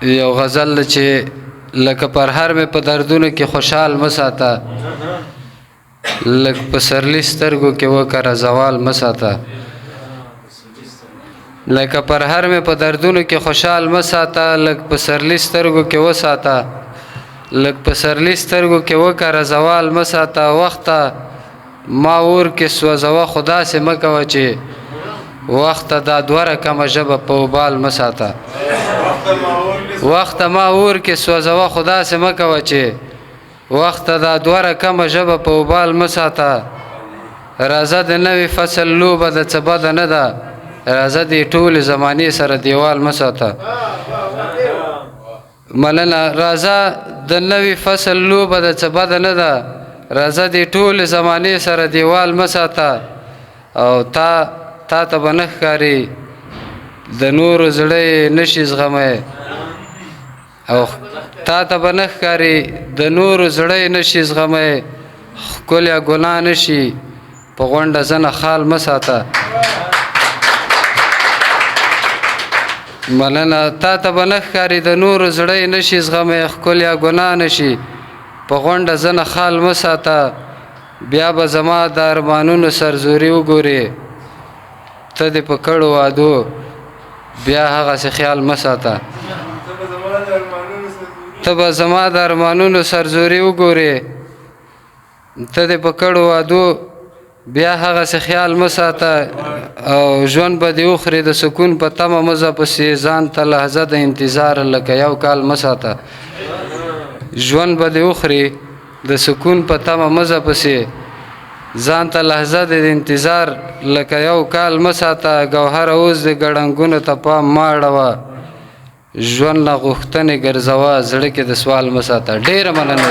یو غزل چې لکه پر هر مې په دردونو کې خوشحال مساته، لک په سرلی سترګو کې وکړه زوال مساته. لکه پر هر مې په دردونو کې خوشحال مساته، لک په سرلی سترګو کې وساته، لک په سرلی سترګو کې وکړه زوال مساته. وخته ما اور کې سوځوه خدا سې مکوه چې وخته دا دوه رقمه ژبه په وبال مساته. وخته ما اور کې سوځوه خدا سې مکوه چې وخته دا دوه رقمه ژبه په وبال مساته. راځه د نوي فصل لوبه د څه بده نه ده، راځه دې ټولې زمانې سره دیوال مساته. مننه. راځه د نوي فصل لوبه د څه بده نه ده، راځه دې ټولې زمانې سره دیوال مساته. او تا ته به نه ښکاري د نورو زړه نشي زغمی، او تا ته به نه ښکاري د نورو زړه نشي زغمی. ښکلیا ګناه نشي په غونډه زنه خال مساته. مننه. تا ته به نه ښکاري د نورو زړه نشي زغمی، ښکلیا ګناه نشي په غونډه زنه خال مساته. بیا به زما د ارمانونو سرزوري وګورې، ته دې په کړو وعدو بیا هغسې خیال مساته. ته به زما د ارمانونو سرزوري وګورې، ته دې په کړو وعدو بیا هغسې خیال مساته. او ژوند به دې وخوري د سکون په تمه مزه پسې، ځان ته لحظه د انتظار لکه یو کال مساته. ژوند به دې وخوري د سکون په تمه مزه پسې، ځان ته لحظه د انتظار لکه یو کال مساته. ګوهره اوس د ګړنګونو ته پام مه اړوه، ژوند نه غوښتنې ګرځوه زړه کې د سوال مساته. ډېره مننه.